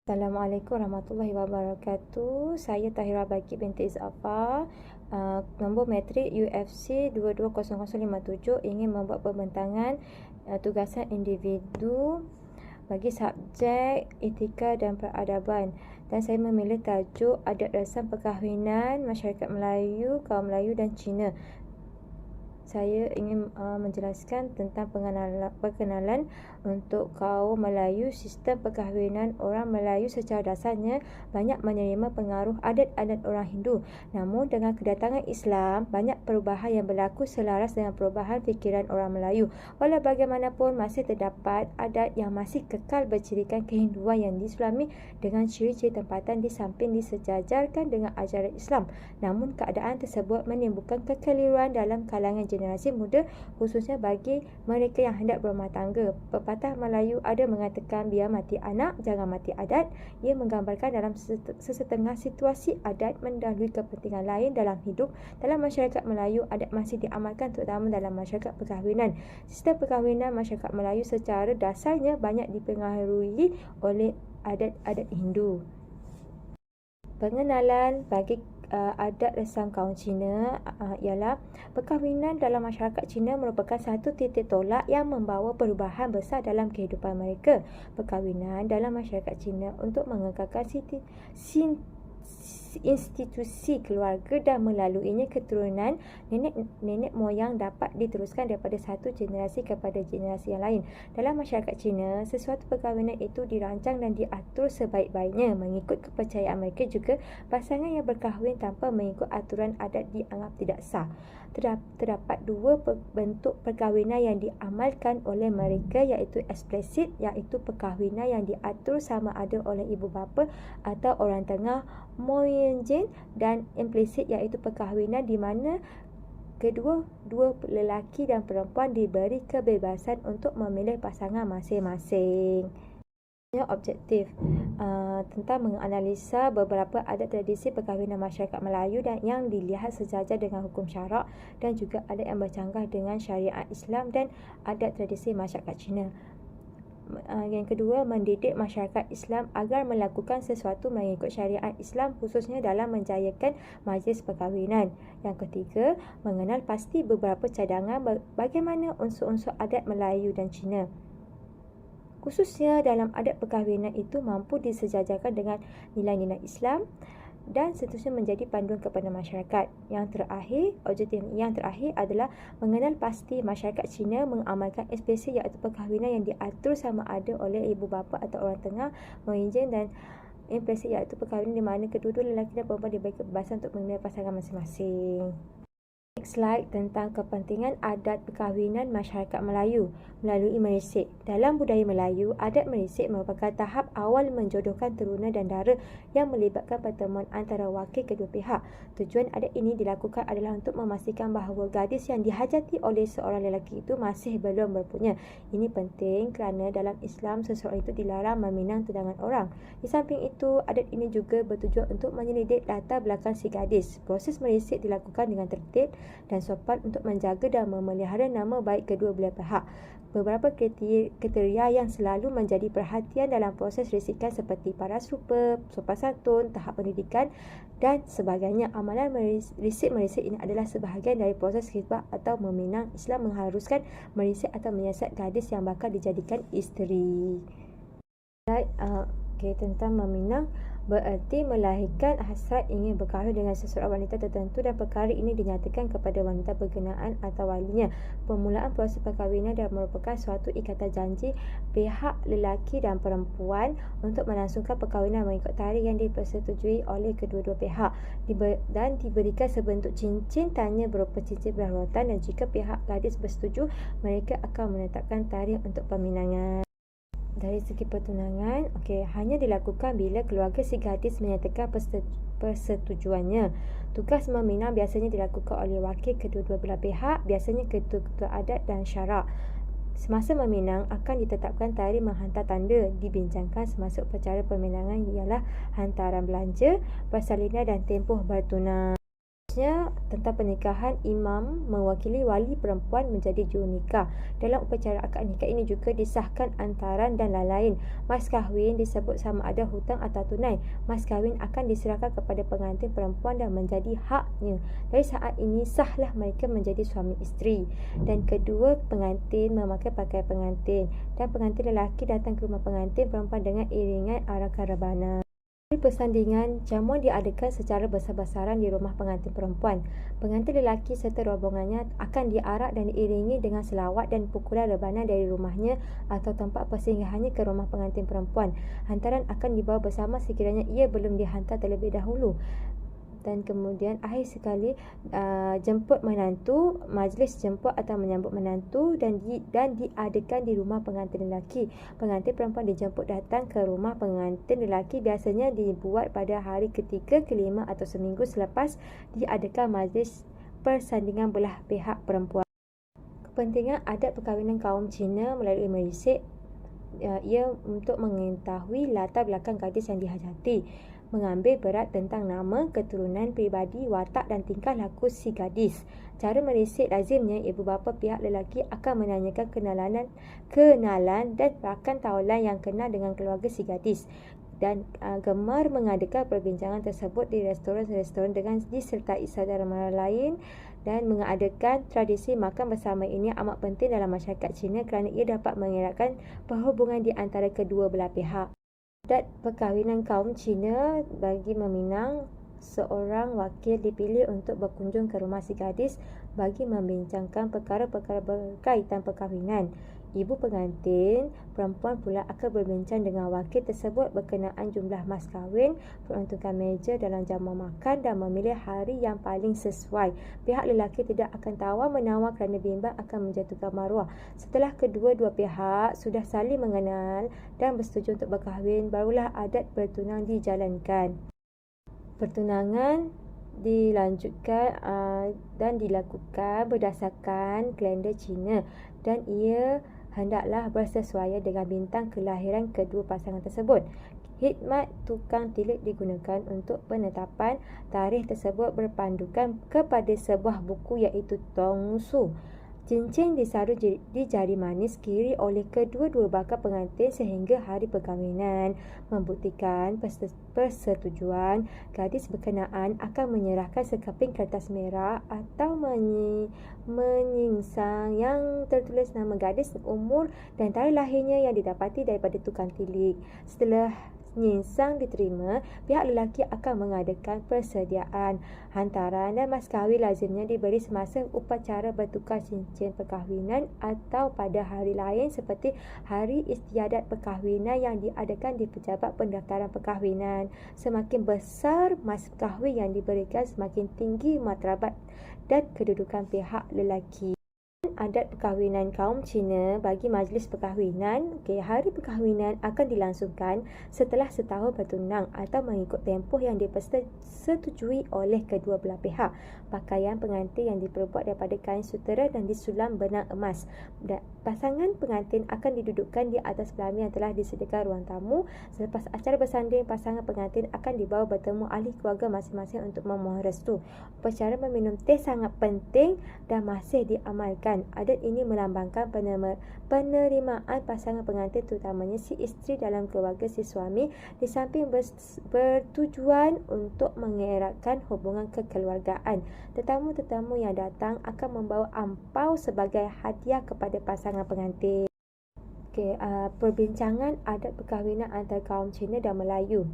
Assalamualaikum warahmatullahi wabarakatuh. Saya Tahira Baki binti Izafar. Nombor matrik UFC 220057 ingin membuat pembentangan tugasan individu bagi subjek etika dan peradaban. Dan saya memilih tajuk Adat Resam Perkahwinan Masyarakat Melayu, Kaum Melayu dan Cina. Saya ingin menjelaskan tentang perkenalan untuk kaum Melayu. Sistem perkahwinan orang Melayu secara dasarnya banyak menerima pengaruh adat-adat orang Hindu. Namun dengan kedatangan Islam, banyak perubahan yang berlaku selaras dengan perubahan fikiran orang Melayu. Walau bagaimanapun, masih terdapat adat yang masih kekal bercirikan kehinduan yang disulami dengan ciri-ciri tempatan di samping disejajarkan dengan ajaran Islam. Namun keadaan tersebut menimbulkan kekeliruan dalam kalangan generasi muda, khususnya bagi mereka yang hendak berumah tangga. Pepatah Melayu ada mengatakan, biar mati anak, jangan mati adat. Ia menggambarkan dalam sesetengah situasi adat mendahului kepentingan lain dalam hidup. Dalam masyarakat Melayu, adat masih diamalkan terutama dalam masyarakat perkahwinan. Sistem perkahwinan masyarakat Melayu secara dasarnya banyak dipengaruhi oleh adat-adat Hindu. Pengenalan bagi adat resam kaum Cina ialah perkahwinan dalam masyarakat Cina merupakan satu titik tolak yang membawa perubahan besar dalam kehidupan mereka. Perkahwinan dalam masyarakat Cina untuk mengekalkan institusi keluarga dan melaluinya keturunan nenek moyang dapat diteruskan daripada satu generasi kepada generasi yang lain. Dalam masyarakat Cina, sesuatu perkahwinan itu dirancang dan diatur sebaik-baiknya mengikut kepercayaan mereka. Juga pasangan yang berkahwin tanpa mengikut aturan adat dianggap tidak sah. Terdapat dua bentuk perkahwinan yang diamalkan oleh mereka, iaitu eksplisit, iaitu perkahwinan yang diatur sama ada oleh ibu bapa atau orang tengah moyenjin, dan implisit, iaitu perkahwinan di mana dua lelaki dan perempuan diberi kebebasan untuk memilih pasangan masing-masing. Objektif tentang menganalisa beberapa adat tradisi perkahwinan masyarakat Melayu dan yang dilihat sejajar dengan hukum syarak, dan juga adat yang bercanggah dengan syariat Islam dan adat tradisi masyarakat Cina. Yang kedua, mendidik masyarakat Islam agar melakukan sesuatu mengikut syariat Islam, khususnya dalam menjayakan majlis perkahwinan. Yang ketiga, mengenal pasti beberapa cadangan bagaimana unsur-unsur adat Melayu dan Cina, khususnya dalam adat perkahwinan itu mampu disejajarkan dengan nilai-nilai Islam dan seterusnya menjadi panduan kepada masyarakat. Objektif yang terakhir adalah mengenal pasti masyarakat Cina mengamalkan ekspresi, iaitu perkahwinan yang diatur sama ada oleh ibu bapa atau orang tengah moyenjin, dan implisit, iaitu perkahwinan di mana kedua-dua lelaki dan perempuan diberi kebebasan untuk memilih pasangan masing-masing. Slide tentang kepentingan adat perkahwinan masyarakat Melayu melalui merisik. Dalam budaya Melayu, adat merisik merupakan tahap awal menjodohkan teruna dan dara yang melibatkan pertemuan antara wakil kedua pihak. Tujuan adat ini dilakukan adalah untuk memastikan bahawa gadis yang dihajati oleh seorang lelaki itu masih belum berpunya. Ini penting kerana dalam Islam seseorang itu dilarang meminang tunangan orang. Di samping itu, adat ini juga bertujuan untuk menyelidik latar belakang si gadis. Proses merisik dilakukan dengan tertib dan sopan untuk menjaga dan memelihara nama baik kedua belah pihak. Beberapa kriteria yang selalu menjadi perhatian dalam proses risikan seperti paras rupa, sopan santun, tahap pendidikan dan sebagainya. Amalan merisik ini adalah sebahagian dari proses khitbah atau meminang. Islam mengharuskan merisik atau menyiasat gadis yang bakal dijadikan isteri. Tentang meminang bererti melahirkan hasrat ingin berkahwin dengan seseorang wanita tertentu, dan perkara ini dinyatakan kepada wanita berkenaan atau walinya. Permulaan proses perkahwinan dan merupakan suatu ikatan janji pihak lelaki dan perempuan untuk melangsungkan perkahwinan mengikut tarikh yang dipersetujui oleh kedua-dua pihak, dan diberikan sebentuk cincin tanya berupa cincin berhormatan, dan jika pihak gadis bersetuju, mereka akan menetapkan tarikh untuk peminangan. Dari segi pertunangan, hanya dilakukan bila keluarga si gadis menyatakan persetujuannya. Tugas meminang biasanya dilakukan oleh wakil kedua-dua belah pihak, biasanya ketua-ketua adat dan syarak. Semasa meminang akan ditetapkan tarikh menghantar tanda. Dibincangkan semasa upacara peminangan ialah hantaran belanja, persalinan dan tempoh bertunang. Seterusnya, tentang pernikahan, imam mewakili wali perempuan menjadi juru nikah. Dalam upacara akad nikah ini juga disahkan antaran dan lain-lain. Mas kahwin disebut sama ada hutang atau tunai. Mas kahwin akan diserahkan kepada pengantin perempuan dan menjadi haknya. Dari saat ini sahlah mereka menjadi suami isteri. Dan kedua, pengantin memakai pakaian pengantin, dan pengantin lelaki datang ke rumah pengantin perempuan dengan iringan arakan rebana. Di persandingan, jamuan diadakan secara besar-besaran di rumah pengantin perempuan. Pengantin lelaki serta rombongannya akan diarak dan diiringi dengan selawat dan pukulan rebana dari rumahnya atau tempat persinggahannya ke rumah pengantin perempuan. Hantaran akan dibawa bersama sekiranya ia belum dihantar terlebih dahulu. Dan kemudian akhir sekali jemput menantu, majlis jemput atau menyambut menantu dan diadakan di rumah pengantin lelaki. Pengantin perempuan dijemput datang ke rumah pengantin lelaki, biasanya dibuat pada hari ketiga, kelima atau seminggu selepas diadakan majlis persandingan belah pihak perempuan. Kepentingan adat perkahwinan kaum Cina melalui merisik ia untuk mengetahui latar belakang gadis yang dihajati, mengambil berat tentang nama, keturunan, peribadi, watak dan tingkah laku si gadis. Cara merisik lazimnya ibu bapa pihak lelaki akan menanyakan kenalan dan rakan taulan yang kenal dengan keluarga si gadis, dan gemar mengadakan perbincangan tersebut di restoran-restoran dengan disertai saudara mara lain. Dan mengadakan tradisi makan bersama ini amat penting dalam masyarakat Cina kerana ia dapat mengeratkan perhubungan di antara kedua belah pihak. Adat perkahwinan kaum Cina bagi meminang, seorang wakil dipilih untuk berkunjung ke rumah si gadis bagi membincangkan perkara-perkara berkaitan perkahwinan. Ibu pengantin perempuan pula akan berbincang dengan wakil tersebut berkenaan jumlah mas kahwin, peruntukan meja dalam jamuan makan dan memilih hari yang paling sesuai. Pihak lelaki tidak akan tawar-menawar kerana bimbang akan menjatuhkan maruah. Setelah kedua-dua pihak sudah saling mengenal dan bersetuju untuk berkahwin, barulah adat bertunang dijalankan. Pertunangan dilanjutkan dan dilakukan berdasarkan kalender Cina, dan ia hendaklah bersesuaian dengan bintang kelahiran kedua pasangan tersebut. Khidmat tukang tilik digunakan untuk penetapan tarikh tersebut berpandukan kepada sebuah buku iaitu Tong Su. Cincin disaru di jari manis kiri oleh kedua-dua bakal pengantin sehingga hari perkahwinan. Membuktikan persetujuan, gadis berkenaan akan menyerahkan sekeping kertas merah atau menyingsang yang tertulis nama gadis, umur dan tarikh lahirnya yang didapati daripada tukang tilik. Setelah nyingsang diterima, pihak lelaki akan mengadakan persediaan. Hantaran dan mas kahwin lazimnya diberi semasa upacara bertukar cincin perkahwinan atau pada hari lain seperti hari istiadat perkahwinan yang diadakan di pejabat pendaftaran perkahwinan. Semakin besar mas kahwin yang diberikan, semakin tinggi martabat dan kedudukan pihak lelaki. Adat perkahwinan kaum Cina bagi majlis perkahwinan, hari perkahwinan akan dilangsungkan setelah setahun bertunang atau mengikut tempoh yang dipersetujui oleh kedua belah pihak. Pakaian pengantin yang diperbuat daripada kain sutera dan disulam benang emas. Pasangan pengantin akan didudukkan di atas pelami yang telah disediakan ruang tamu. Selepas acara bersanding, pasangan pengantin akan dibawa bertemu ahli keluarga masing-masing untuk memohon restu. Upacara meminum teh sangat penting dan masih diamalkan. Adat ini melambangkan penerimaan pasangan pengantin, terutamanya si isteri dalam keluarga si suami, di samping bertujuan untuk mengeratkan hubungan kekeluargaan. Tetamu-tetamu yang datang akan membawa ampau sebagai hadiah kepada pasangan pengantin. Perbincangan adat perkahwinan antara kaum Cina dan Melayu.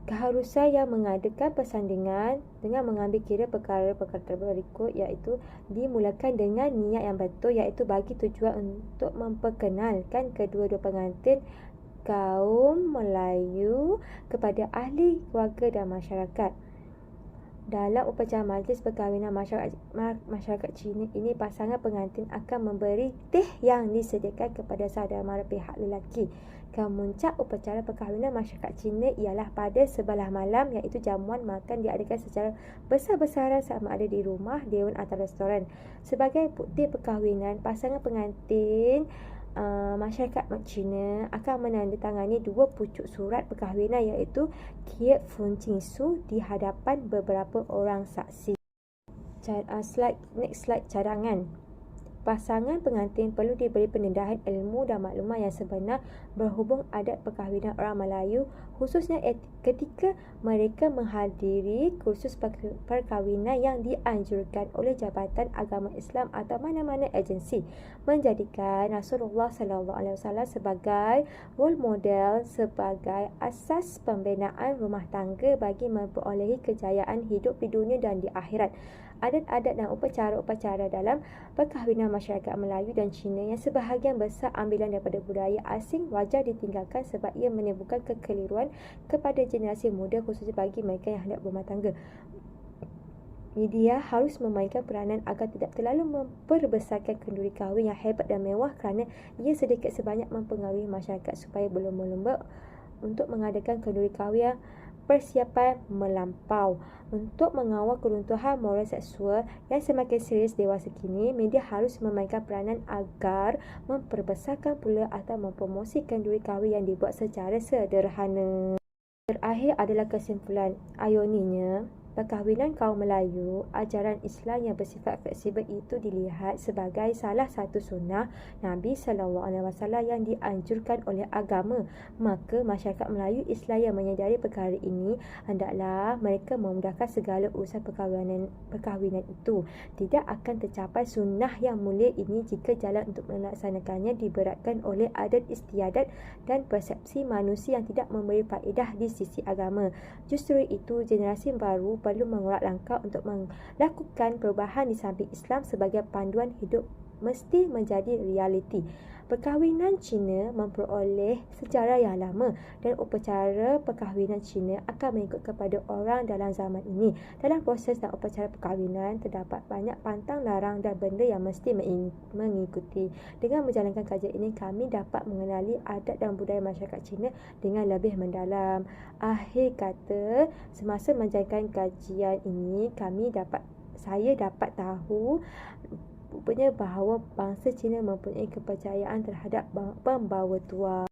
Keharusan yang mengadakan persandingan dengan mengambil kira perkara-perkara berikut, iaitu dimulakan dengan niat yang betul, iaitu bagi tujuan untuk memperkenalkan kedua-dua pengantin kaum Melayu kepada ahli keluarga dan masyarakat. Dalam upacara majlis perkahwinan masyarakat Cina ini, pasangan pengantin akan memberi teh yang disediakan kepada saudara mara pihak lelaki. Kemuncak upacara perkahwinan masyarakat Cina ialah pada sebelah malam, iaitu jamuan makan diadakan secara besar-besaran sama ada di rumah, dewan atau restoran. Sebagai bukti perkahwinan, pasangan pengantin masyarakat Cina akan menandatangani 2 pucuk surat perkahwinan iaitu Kiat Fun Chin Su di hadapan beberapa orang saksi. Next slide cadangan. Pasangan pengantin perlu diberi pendedahan ilmu dan maklumat yang sebenar berhubung adat perkahwinan orang Melayu, khususnya ketika mereka menghadiri kursus perkahwinan yang dianjurkan oleh Jabatan Agama Islam atau mana-mana agensi, menjadikan Rasulullah SAW sebagai role model sebagai asas pembinaan rumah tangga bagi memperolehi kejayaan hidup di dunia dan di akhirat. Adat-adat dan upacara-upacara dalam perkahwinan masyarakat Melayu dan Cina yang sebahagian besar ambilan daripada budaya asing wajar ditinggalkan sebab ia menimbulkan kekeliruan kepada generasi muda, khususnya bagi mereka yang hendak berumah tangga. Media harus memainkan peranan agar tidak terlalu memperbesarkan kenduri kahwin yang hebat dan mewah kerana ia sedikit sebanyak mempengaruhi masyarakat supaya berlomba-lomba untuk mengadakan kenduri kahwin yang persiapan melampau. Untuk mengawal keruntuhan moral seksual yang semakin serius dewasa kini, media harus memainkan peranan agar memperbesarkan pula atau mempromosikan kenduri kahwin yang dibuat secara sederhana. Terakhir adalah kesimpulan. Iroниnya, perkahwinan kaum Melayu, ajaran Islam yang bersifat fleksibel itu dilihat sebagai salah satu sunnah Nabi SAW yang dianjurkan oleh agama. Maka masyarakat Melayu Islam yang menyedari perkara ini, hendaklah mereka memudahkan segala urusan perkahwinan itu. Tidak akan tercapai sunnah yang mulia ini jika jalan untuk melaksanakannya diberatkan oleh adat istiadat dan persepsi manusia yang tidak memberi faedah di sisi agama. Justru itu, generasi baru perlu mengurat langkah untuk melakukan perubahan di samping Islam sebagai panduan hidup mesti menjadi realiti. Perkahwinan Cina memperoleh sejarah yang lama dan upacara perkahwinan Cina akan mengikut kepada orang dalam zaman ini. Dalam proses dan upacara perkahwinan terdapat banyak pantang larang dan benda yang mesti mengikuti. Dengan menjalankan kajian ini, kami dapat mengenali adat dan budaya masyarakat Cina dengan lebih mendalam. Akhir kata, semasa menjalankan kajian ini, saya dapat tahu rupanya bahawa bangsa Cina mempunyai kepercayaan terhadap pembawa tua.